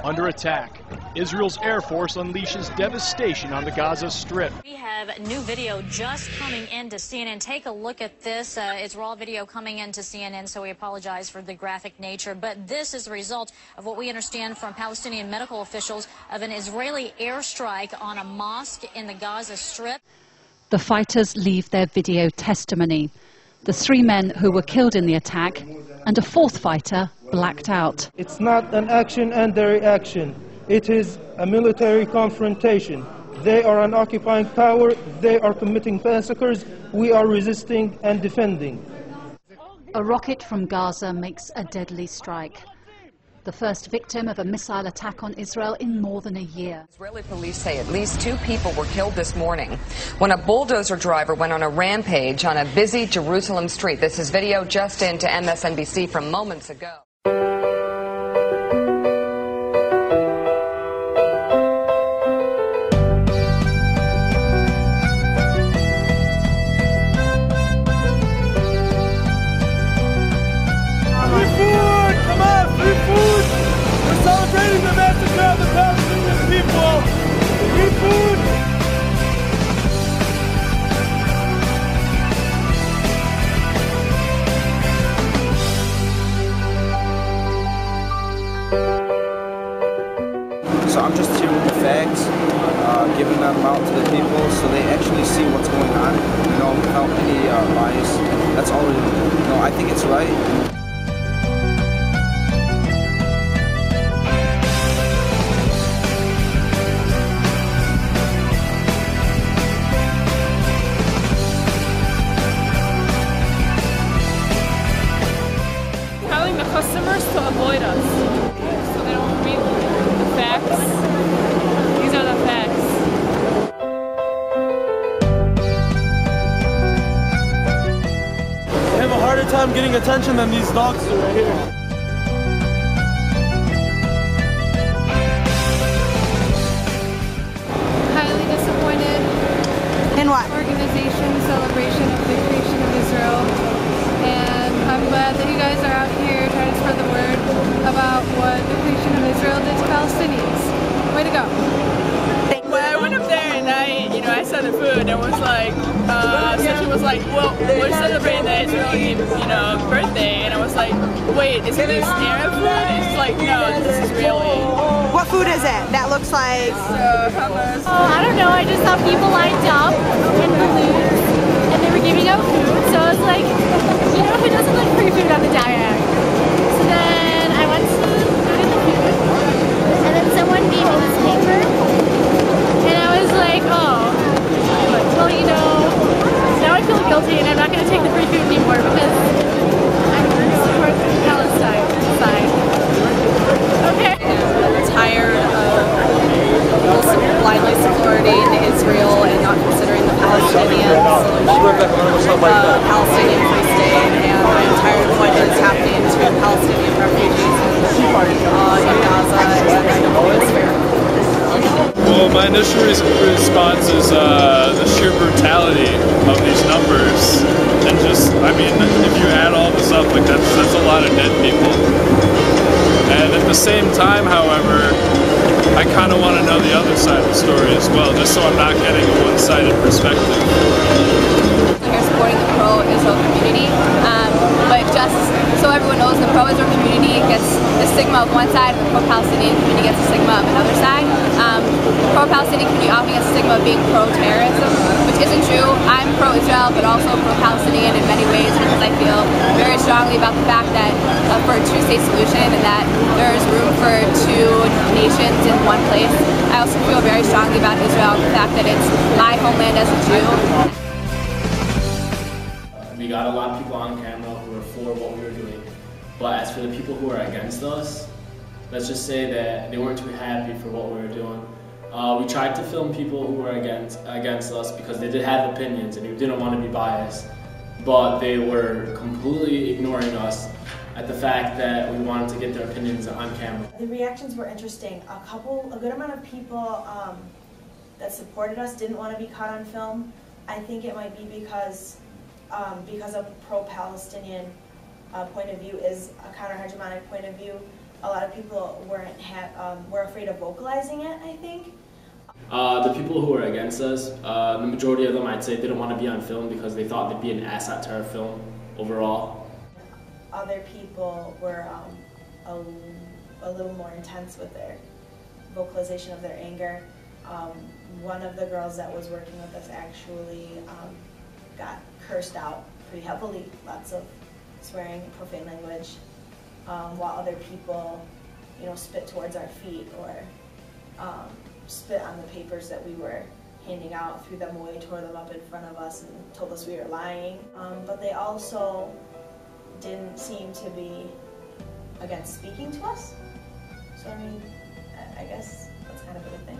under attack. Israel's Air Force unleashes devastation on the Gaza Strip. We have new video just coming into CNN. Take a look at this. It's raw video coming into CNN, so we apologize for the graphic nature. But this is the result of what we understand from Palestinian medical officials of an Israeli airstrike on a mosque in the Gaza Strip. The fighters leave their video testimony. The 3 men who were killed in the attack and a 4th fighter blacked out. It's not an action and a reaction. It is a military confrontation. They are an occupying power. They are committing massacres. We are resisting and defending. A rocket from Gaza makes a deadly strike. The first victim of a missile attack on Israel in more than a year. Israeli police say at least 2 people were killed this morning when a bulldozer driver went on a rampage on a busy Jerusalem street. This is video just in to MSNBC from moments ago. Celebrating the massacre of the Palestinian people. We need food. So I'm just here with the facts, giving them out to the people so they actually see what's going on, you know, without any bias. That's all, you know, I think it's right. The customers to avoid us, so they don't read the facts. These are the facts. They have a harder time getting attention than these dogs do right here. Highly disappointed. In what? Organization celebration of the creation of Israel. And I'm glad that you guys are out here trying to spread the word about what the creation of Israel did to Palestinians. Way to go. When I went up there and I saw the food, it was like, so she was like, well, we're celebrating the Israeli, birthday. And I was like, wait, is this Arab food? It's like, no, this is really. What food is it? That looks like... hummus. Oh, I don't know, I just saw people lined up in balloons and they were giving out food. So I was like, who doesn't like free food on the diet? So then I went to put in the food, and then someone gave me this paper, and I was like, oh, well, now I feel guilty, and I'm not going to take the free food anymore because I'm going to support the Palestine side. Okay. I'm tired of blindly supporting Israel and not considering the Palestinian solution, Palestinian free state, and I'm tired of what is happening to Palestinian refugees in Gaza, and I don't think it's fair. Well, my initial response is the sheer brutality of these numbers, and just, if you add all this up, like that's a lot of dead people. And at the same time, however, I kind of want to know the other side of the story as well, just so I'm not getting a one-sided perspective. You're supporting the pro-Israel community, but just so everyone knows, the pro-Israel community gets the stigma of one side, and the pro-Palestinian community gets the stigma of another side. The pro-Palestinian community often gets the stigma of being pro-terrorism, which isn't true. I'm pro-Israel, but also pro-Palestinian in many ways, because I feel very strongly about the fact that for a two-state solution and that there is room for 2 nations in one place. I also feel very strongly about Israel and the fact that it's my homeland as a Jew. We got a lot of people on camera who were for what we were doing, but as for the people who are against us, let's just say that they weren't too happy for what we were doing. We tried to film people who were against us because they did have opinions and we didn't want to be biased, but they were completely ignoring us at the fact that we wanted to get their opinions on camera. The reactions were interesting. A good amount of people that supported us didn't want to be caught on film. I think it might be because a pro-Palestinian point of view is a counter-hegemonic point of view. a lot of people were afraid of vocalizing it, I think. The people who were against us, the majority of them, I'd say, didn't want to be on film because they thought they'd be an asset to our film overall. Other people were a little more intense with their vocalization of their anger. One of the girls that was working with us actually got cursed out pretty heavily, lots of swearing, profane language, while other people, spit towards our feet or spit on the papers that we were handing out, threw them away, tore them up in front of us, and told us we were lying. But they also didn't seem to be against speaking to us. So I mean, I guess that's kind of a good thing.